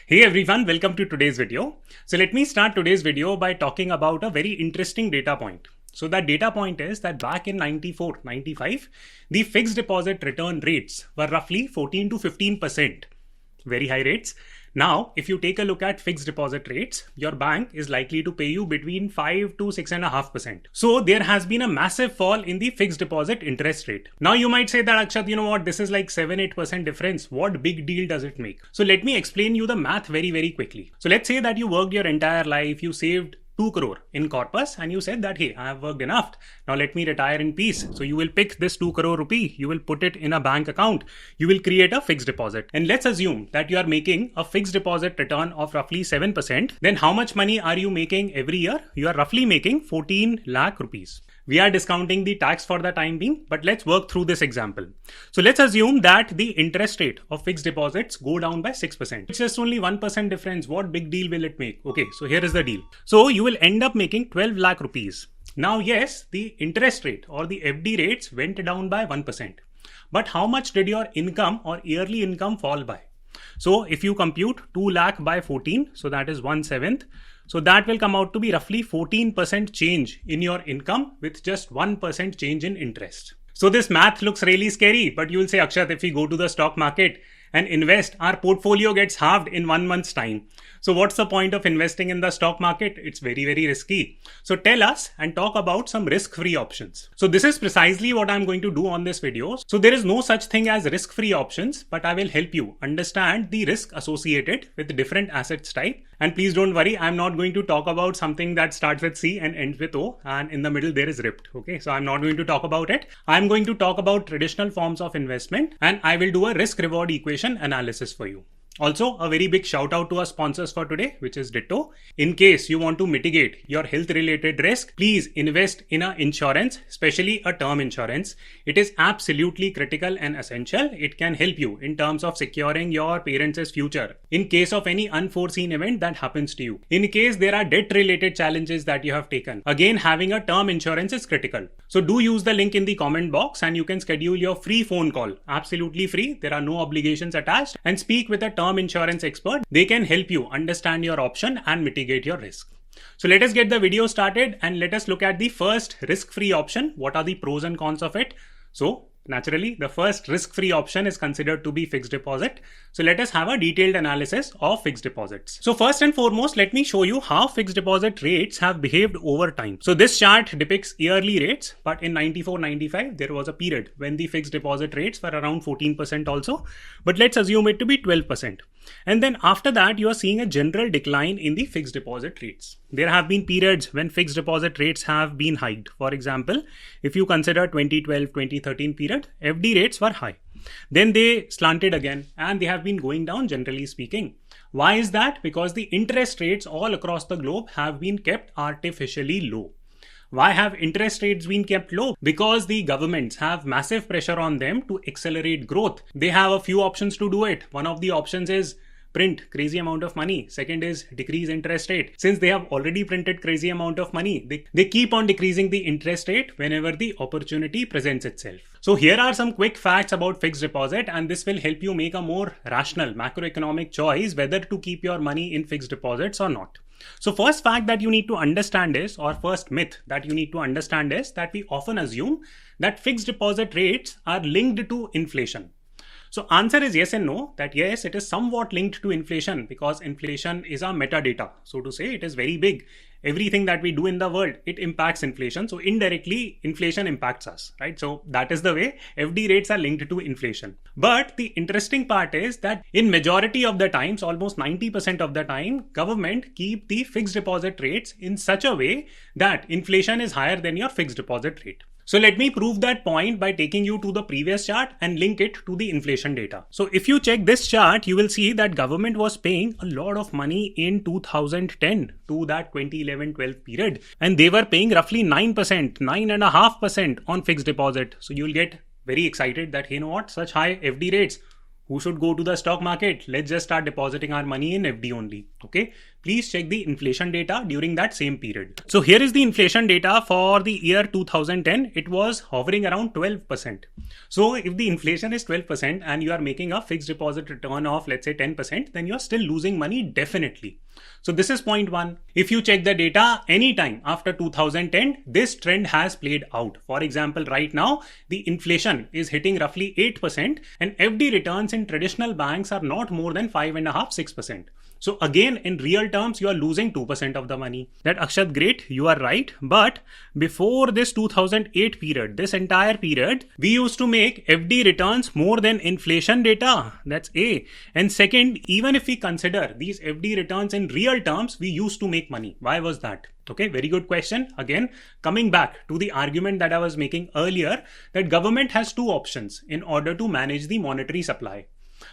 Hey everyone, welcome to today's video. So let me start today's video by talking about a very interesting data point. So that data point is that back in 94, 95, the fixed deposit return rates were roughly 14 to 15%. Very high rates. Now, if you take a look at fixed deposit rates, your bank is likely to pay you between 5 to 6.5%. So there has been a massive fall in the fixed deposit interest rate. Now you might say that, Akshat, you know what, this is like 7-8% difference. What big deal does it make? So let me explain you the math very quickly. So let's say that you worked your entire life, you saved 2 crore in corpus and you said that, hey, I have worked enough. Now let me retire in peace. So you will pick this 2 crore rupee, you will put it in a bank account, you will create a fixed deposit. And let's assume that you are making a fixed deposit return of roughly 7%. Then how much money are you making every year? You are roughly making 14 lakh rupees. We are discounting the tax for the time being, but let's work through this example. So let's assume that the interest rate of fixed deposits go down by 6%. It's just only 1% difference. What big deal will it make? Okay, so here is the deal. So you will end up making 12 lakh rupees. Now, yes, the interest rate or the FD rates went down by 1%. But how much did your income or yearly income fall by? So if you compute 2 lakh by 14, so that is 1/7. So that will come out to be roughly 14% change in your income with just 1% change in interest. So this math looks really scary, but you will say, Akshat, if we go to the stock market and invest, our portfolio gets halved in 1 month's time. So what's the point of investing in the stock market? It's very risky. So tell us and talk about some risk-free options. So this is precisely what I'm going to do on this video. So there is no such thing as risk-free options, but I will help you understand the risk associated with different assets type. And please don't worry, I'm not going to talk about something that starts with C and ends with O and in the middle there is RIPT. Okay, so I'm not going to talk about it. I'm going to talk about traditional forms of investment and I will do a risk-reward equation analysis for you. Also, a very big shout out to our sponsors for today, which is Ditto. In case you want to mitigate your health related risk, please invest in an insurance, especially a term insurance. It is absolutely critical and essential. It can help you in terms of securing your parents' future in case of any unforeseen event that happens to you. In case there are debt related challenges that you have taken. Again, having a term insurance is critical. So do use the link in the comment box and you can schedule your free phone call. Absolutely free. There are no obligations attached and speak with a term insurance expert. They can help you understand your option and mitigate your risk. So let us get the video started and let us look at the first risk-free option. What are the pros and cons of it? So naturally, the first risk-free option is considered to be fixed deposit. So let us have a detailed analysis of fixed deposits. So first and foremost, let me show you how fixed deposit rates have behaved over time. So this chart depicts yearly rates, but in 94-95, there was a period when the fixed deposit rates were around 14% also, but let's assume it to be 12%. And then after that, you are seeing a general decline in the fixed deposit rates. There have been periods when fixed deposit rates have been hiked. For example, if you consider 2012-2013 period, FD rates were high. Then they slanted again and they have been going down generally speaking. Why is that? Because the interest rates all across the globe have been kept artificially low. Why have interest rates been kept low? Because the governments have massive pressure on them to accelerate growth. They have a few options to do it. One of the options is print crazy amount of money. Second is decrease interest rate. Since they have already printed crazy amount of money, they keep on decreasing the interest rate whenever the opportunity presents itself. So here are some quick facts about fixed deposit and this will help you make a more rational macroeconomic choice whether to keep your money in fixed deposits or not. So first fact that you need to understand is, or first myth that you need to understand is that we often assume that fixed deposit rates are linked to inflation. So answer is yes and no, that yes, it is somewhat linked to inflation because inflation is a metadata. So to say, it is very big. Everything that we do in the world, it impacts inflation. So indirectly, inflation impacts us, right? So that is the way FD rates are linked to inflation. But the interesting part is that in majority of the times, almost 90% of the time, government keep the fixed deposit rates in such a way that inflation is higher than your fixed deposit rate. So let me prove that point by taking you to the previous chart and link it to the inflation data. So if you check this chart, you will see that government was paying a lot of money in 2010 to that 2011-12 period. And they were paying roughly 9%, 9.5% on fixed deposit. So you'll get very excited that, hey, you know what, such high FD rates. Who should go to the stock market? Let's just start depositing our money in FD only. Okay, please check the inflation data during that same period. So here is the inflation data for the year 2010. It was hovering around 12%. So if the inflation is 12% and you are making a fixed deposit return of, let's say, 10%, then you're still losing money definitely. So this is point one. If you check the data anytime after 2010, this trend has played out. For example, right now, the inflation is hitting roughly 8% and FD returns in traditional banks are not more than 5.5-6%. So again, in real terms, you are losing 2% of the money. That Akshat, great, you are right. But before this 2008 period, this entire period, we used to make FD returns more than inflation data. That's A. And second, even if we consider these FD returns in real terms, we used to make money. Why was that? Okay, very good question. Again, coming back to the argument that I was making earlier, that government has two options in order to manage the monetary supply.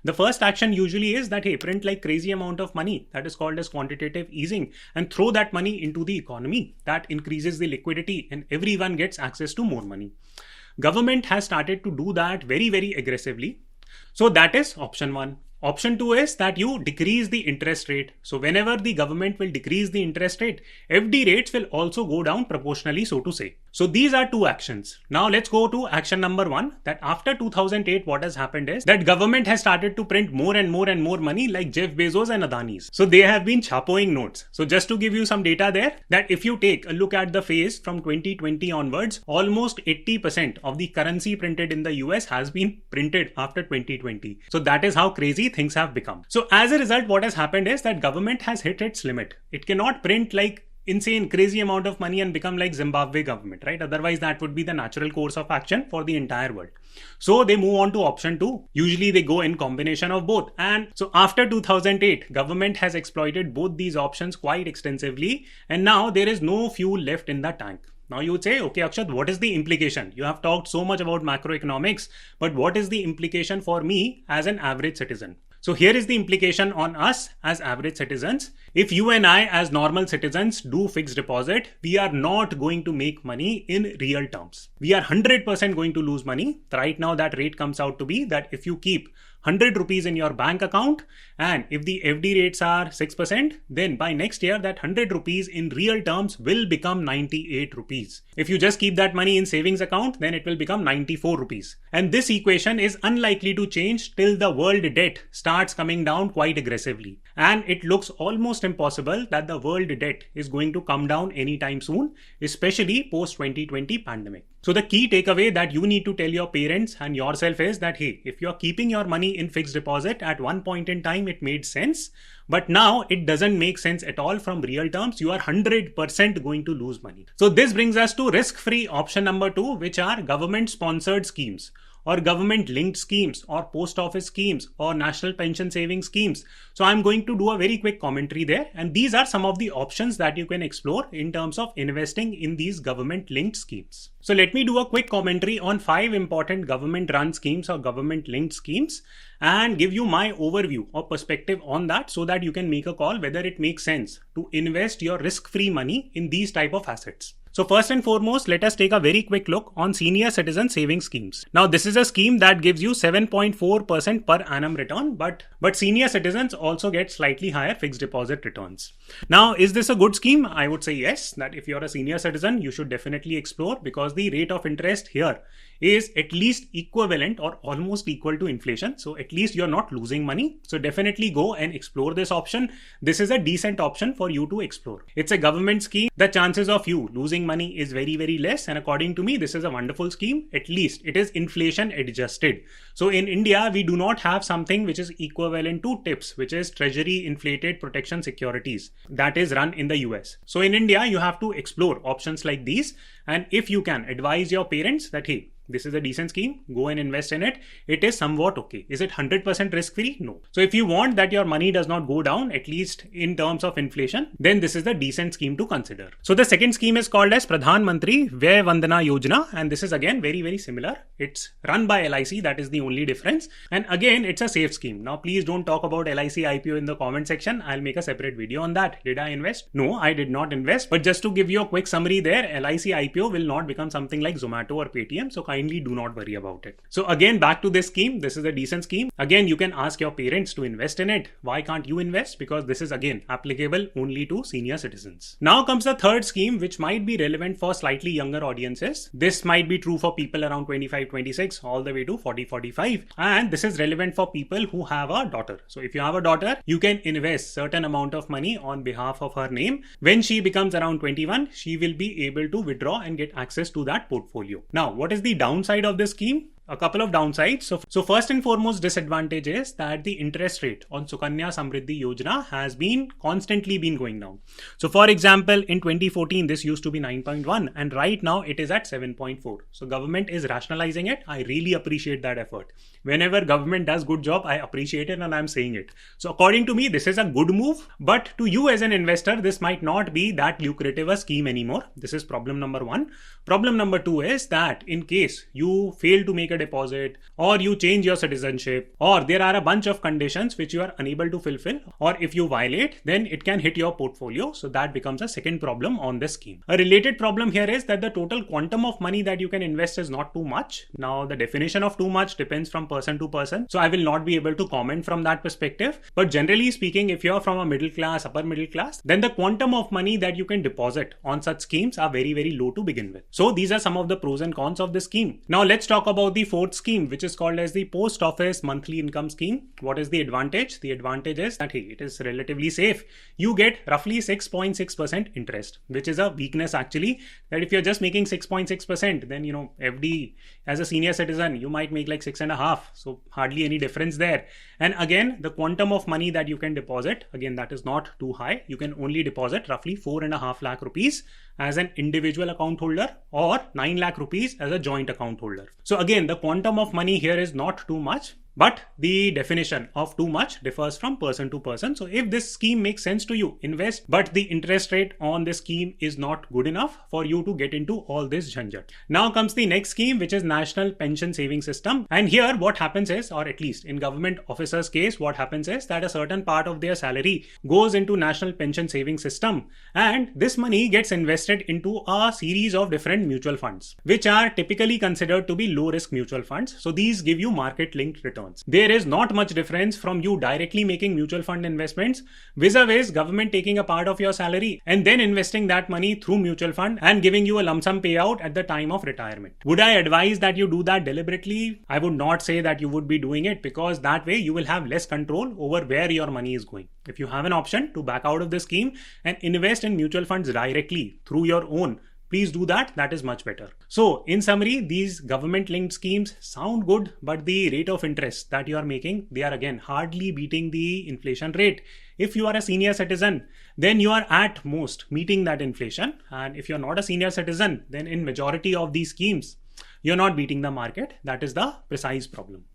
The first action usually is that, hey, print like crazy amount of money, that is called as quantitative easing, and throw that money into the economy. That increases the liquidity and everyone gets access to more money. Government has started to do that very, very aggressively. So that is option one. Option two is that you decrease the interest rate. So whenever the government will decrease the interest rate, FD rates will also go down proportionally, so to say. So these are two actions. Now let's go to action number one, that after 2008, what has happened is that government has started to print more and more and more money like Jeff Bezos and Adani's. So they have been chapoing notes. So just to give you some data there, that if you take a look at the phase from 2020 onwards, almost 80% of the currency printed in the US has been printed after 2020. So that is how crazy things have become. So as a result, what has happened is that government has hit its limit. It cannot print like insane crazy amount of money and become like Zimbabwe government, right? Otherwise that would be the natural course of action for the entire world. So they move on to option two. Usually they go in combination of both. And so after 2008, government has exploited both these options quite extensively. And now there is no fuel left in the tank. Now you would say, okay, Akshat, what is the implication? You have talked so much about macroeconomics, but what is the implication for me as an average citizen? So here is the implication on us as average citizens. If you and I as normal citizens do fixed deposit, we are not going to make money in real terms. We are 100% going to lose money. Right now that rate comes out to be that if you keep 100 rupees in your bank account and if the FD rates are 6%, then by next year that 100 rupees in real terms will become 98 rupees. If you just keep that money in savings account, then it will become 94 rupees. And this equation is unlikely to change till the world debt starts coming down quite aggressively. And it looks almost impossible that the world debt is going to come down anytime soon, especially post 2020 pandemic. So the key takeaway that you need to tell your parents and yourself is that, hey, if you're keeping your money in fixed deposit, at one point in time, it made sense. But now it doesn't make sense at all from real terms. You are 100% going to lose money. So this brings us to risk-free option number two, which are government-sponsored schemes, or government linked schemes, or post office schemes, or national pension savings schemes. So I'm going to do a very quick commentary there. And these are some of the options that you can explore in terms of investing in these government linked schemes. So let me do a quick commentary on 5 important government run schemes or government linked schemes and give you my overview or perspective on that so that you can make a call whether it makes sense to invest your risk-free money in these type of assets. So first and foremost, let us take a very quick look on senior citizen savings schemes. Now, this is a scheme that gives you 7.4% per annum return, but senior citizens also get slightly higher fixed deposit returns. Now, is this a good scheme? I would say yes, that if you're a senior citizen, you should definitely explore because the rate of interest here is at least equivalent or almost equal to inflation. So at least you're not losing money. So definitely go and explore this option. This is a decent option for you to explore. It's a government scheme. The chances of you losing money is very, very less. And according to me, this is a wonderful scheme. At least it is inflation adjusted. So in India, we do not have something which is equivalent to TIPS, which is Treasury Inflated Protection Securities, that is run in the US. So in India, you have to explore options like these. And if you can advise your parents that, hey, this is a decent scheme, go and invest in it. It is somewhat okay. Is it 100% risk-free? No. So if you want that your money does not go down, at least in terms of inflation, then this is the decent scheme to consider. So the second scheme is called as Pradhan Mantri Vyay Vandana Yojana. And this is again very, very similar. It's run by LIC. That is the only difference. And again, it's a safe scheme. Now, please don't talk about LIC IPO in the comment section. I'll make a separate video on that. Did I invest? No, I did not invest. But just to give you a quick summary there, LIC IPO will not become something like Zomato or Paytm. So kindly do not worry about it. So again, back to this scheme. This is a decent scheme. Again, you can ask your parents to invest in it. Why can't you invest? Because this is again applicable only to senior citizens. Now comes the third scheme, which might be relevant for slightly younger audiences. This might be true for people around 25, 26 all the way to 40, 45. And this is relevant for people who have a daughter. So if you have a daughter, you can invest certain amount of money on behalf of her name. When she becomes around 21, she will be able to withdraw and get access to that portfolio. Now, what is the downside of this scheme? A couple of downsides. So first and foremost disadvantage is that the interest rate on Sukanya Samriddhi Yojana has constantly been going down. So for example, in 2014, this used to be 9.1 and right now it is at 7.4. So government is rationalizing it. I really appreciate that effort. Whenever government does good job, I appreciate it and I'm saying it. So according to me, this is a good move, but to you as an investor, this might not be that lucrative a scheme anymore. This is problem number one. Problem number two is that in case you fail to make a deposit or you change your citizenship or there are a bunch of conditions which you are unable to fulfill, or if you violate, then it can hit your portfolio. So that becomes a second problem on this scheme. A related problem here is that the total quantum of money that you can invest is not too much. Now the definition of too much depends from person to person. So I will not be able to comment from that perspective. But generally speaking, if you're from a middle class, upper middle class, then the quantum of money that you can deposit on such schemes are very, very low to begin with. So these are some of the pros and cons of this scheme. Now let's talk about the fourth scheme, which is called as the post office monthly income scheme. What is the advantage? The advantage is that, hey, it is relatively safe. You get roughly 6.6% interest, which is a weakness actually, that if you're just making 6.6%, then, FD as a senior citizen, you might make like 6.5. So hardly any difference there. And again, the quantum of money that you can deposit, again, that is not too high. You can only deposit roughly 4.5 lakh rupees as an individual account holder or 9 lakh rupees as a joint account holder. So again, the quantum of money here is not too much, but the definition of too much differs from person to person. So if this scheme makes sense to you, invest, but the interest rate on this scheme is not good enough for you to get into all this jhanjat. Now comes the next scheme, which is National Pension Saving System. And here what happens is, or at least in government officers' case, what happens is that a certain part of their salary goes into National Pension Saving System. And this money gets invested into a series of different mutual funds, which are typically considered to be low risk mutual funds. So these give you market linked returns. There is not much difference from you directly making mutual fund investments vis-a-vis government taking a part of your salary and then investing that money through mutual fund and giving you a lump sum payout at the time of retirement. Would I advise that you do that deliberately? I would not say that you would be doing it, because that way you will have less control over where your money is going. If you have an option to back out of the scheme and invest in mutual funds directly through your own, please do that. That is much better. So in summary, these government linked schemes sound good, but the rate of interest that you are making, they are again hardly beating the inflation rate. If you are a senior citizen, then you are at most meeting that inflation. And if you're not a senior citizen, then in majority of these schemes, you're not beating the market. That is the precise problem.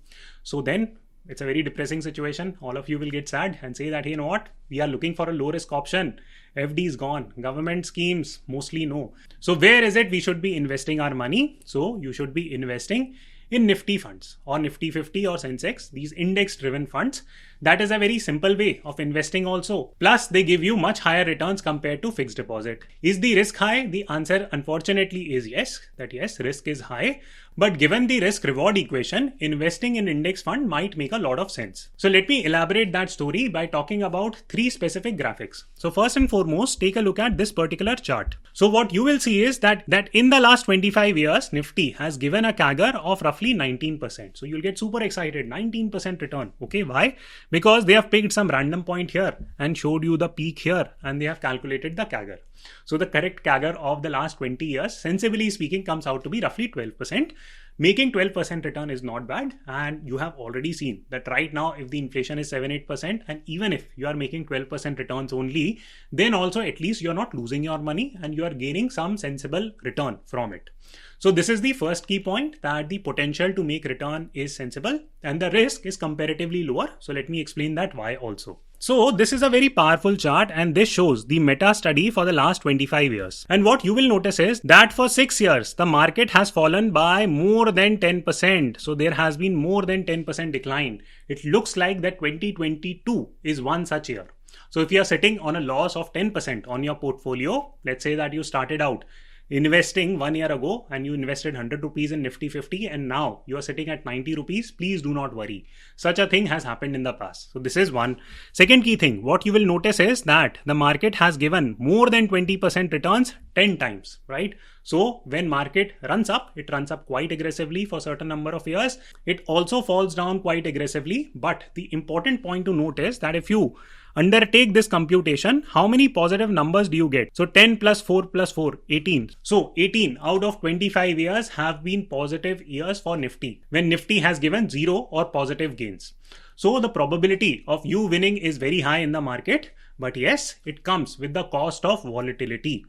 So then it's a very depressing situation. All of you will get sad and say that, hey, you know what? We are looking for a low risk option. FD is gone. Government schemes, mostly no. So where is it we should be investing our money? So you should be investing in Nifty funds or Nifty 50 or Sensex, these index driven funds. That is a very simple way of investing also. Plus, they give you much higher returns compared to fixed deposit. Is the risk high? The answer unfortunately is yes, that yes, risk is high. But given the risk reward equation, investing in index fund might make a lot of sense. So let me elaborate that story by talking about three specific graphics. So first and foremost, take a look at this particular chart. So what you will see is that in the last 25 years, Nifty has given a CAGR of roughly 19%. So you'll get super excited, 19% return. Okay, why? Because they have picked some random point here and showed you the peak here and they have calculated the CAGR. So the correct CAGR of the last 20 years, sensibly speaking, comes out to be roughly 12%. Making 12% return is not bad. And you have already seen that right now, if the inflation is 7-8%, and even if you are making 12% returns only, then also at least you're not losing your money and you are gaining some sensible return from it. So this is the first key point, that the potential to make return is sensible and the risk is comparatively lower. So let me explain that why also. So this is a very powerful chart and this shows the meta study for the last 25 years. And what you will notice is that for 6 years, the market has fallen by more than 10%. So there has been more than 10% decline. It looks like that 2022 is one such year. So if you are sitting on a loss of 10% on your portfolio, let's say that you started out investing 1 year ago and you invested 100 rupees in Nifty 50 and now you are sitting at 90 rupees, please do not worry. Such a thing has happened in the past. So this is one. Second key thing, what you will notice is that the market has given more than 20% returns 10 times, right? So when market runs up, it runs up quite aggressively for a certain number of years. It also falls down quite aggressively. But the important point to note is that if you undertake this computation, how many positive numbers do you get? So 10 plus 4 plus 4, 18. So 18 out of 25 years have been positive years for Nifty, when Nifty has given 0 or positive gains. So the probability of you winning is very high in the market. But yes, it comes with the cost of volatility.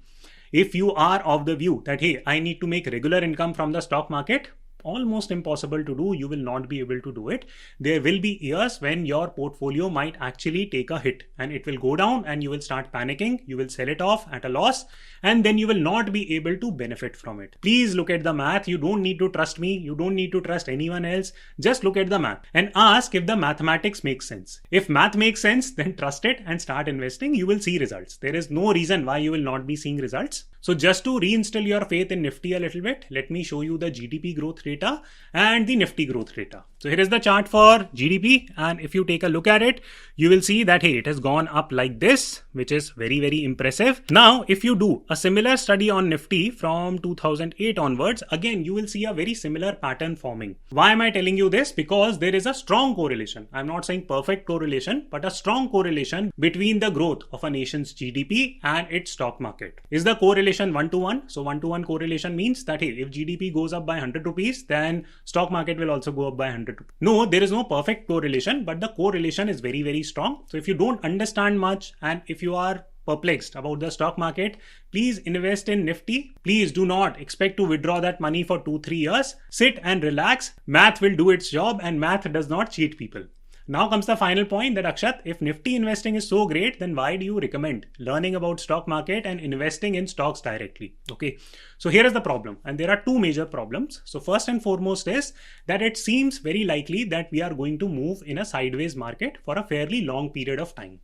If you are of the view that, hey, I need to make regular income from the stock market, almost impossible to do. You will not be able to do it. There will be years when your portfolio might actually take a hit and it will go down and you will start panicking. You will sell it off at a loss and then you will not be able to benefit from it. Please look at the math. You don't need to trust me. You don't need to trust anyone else. Just look at the math and ask if the mathematics makes sense. If math makes sense, then trust it and start investing. You will see results. There is no reason why you will not be seeing results. So just to reinstill your faith in Nifty a little bit, let me show you the GDP growth data and the Nifty growth data. So here is the chart for GDP, and if you take a look at it, you will see that, hey, it has gone up like this, which is very, very impressive. Now, if you do a similar study on Nifty from 2008 onwards, again, you will see a very similar pattern forming. Why am I telling you this? Because there is a strong correlation. I'm not saying perfect correlation, but a strong correlation between the growth of a nation's GDP and its stock market. Is the correlation 1-to-1? So 1-to-1 correlation means that, hey, if GDP goes up by 100 rupees, then stock market will also go up by 100 rupees. No, there is no perfect correlation, but the correlation is very, very strong. So if you don't understand much and if you are perplexed about the stock market, please invest in Nifty. Please do not expect to withdraw that money for 2-3 years. Sit and relax. Math will do its job and math does not cheat people. Now comes the final point that, Akshat, if Nifty investing is so great, then why do you recommend learning about stock market and investing in stocks directly? Okay, so here is the problem, and there are two major problems. So first and foremost is that it seems very likely that we are going to move in a sideways market for a fairly long period of time.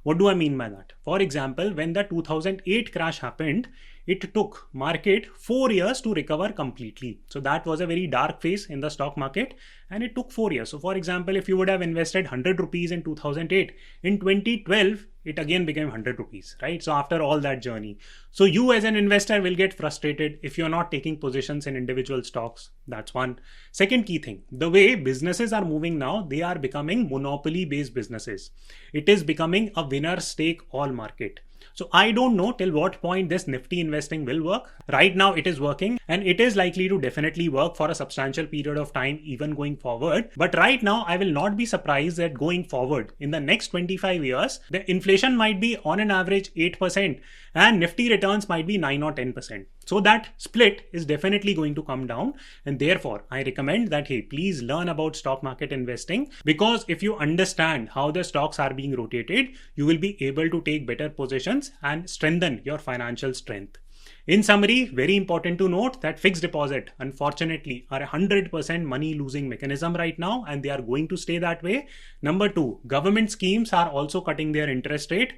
What do I mean by that? For example, when the 2008 crash happened, it took market 4 years to recover completely. So that was a very dark phase in the stock market and it took 4 years. So for example, if you would have invested 100 rupees in 2008, in 2012, it again became 100 rupees, right? So after all that journey. So you as an investor will get frustrated if you're not taking positions in individual stocks. That's one. Second key thing, the way businesses are moving now, they are becoming monopoly based businesses. It is becoming a winner take all market. So I don't know till what point this Nifty investing will work. Right now it is working and it is likely to definitely work for a substantial period of time even going forward. But right now I will not be surprised that going forward in the next 25 years, the inflation might be on an average 8% and Nifty returns might be 9 or 10%. So that split is definitely going to come down, and therefore I recommend that, hey, please learn about stock market investing, because if you understand how the stocks are being rotated, you will be able to take better positions and strengthen your financial strength. In summary, very important to note that fixed deposit, unfortunately, are a 100% money losing mechanism right now, and they are going to stay that way. Number two, government schemes are also cutting their interest rate.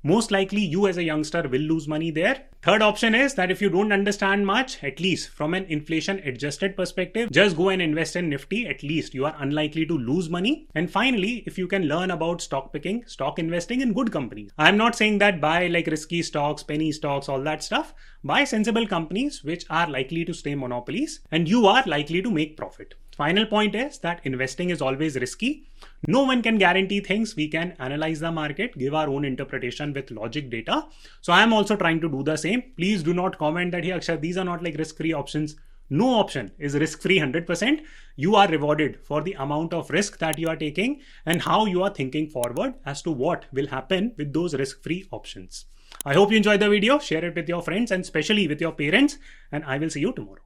Most likely you as a youngster will lose money there. Third option is that if you don't understand much, at least from an inflation adjusted perspective, just go and invest in Nifty. At least you are unlikely to lose money. And finally, if you can learn about stock picking, stock investing in good companies. I'm not saying that buy like risky stocks, penny stocks, all that stuff. Buy sensible companies which are likely to stay monopolies and you are likely to make profit. Final point is that investing is always risky. No one can guarantee things. We can analyze the market, give our own interpretation with logic data. So I am also trying to do the same. Please do not comment that, hey, Akshat, these are not like risk-free options. No option is risk-free 100%. You are rewarded for the amount of risk that you are taking and how you are thinking forward as to what will happen with those risk-free options. I hope you enjoyed the video. Share it with your friends and especially with your parents, and I will see you tomorrow.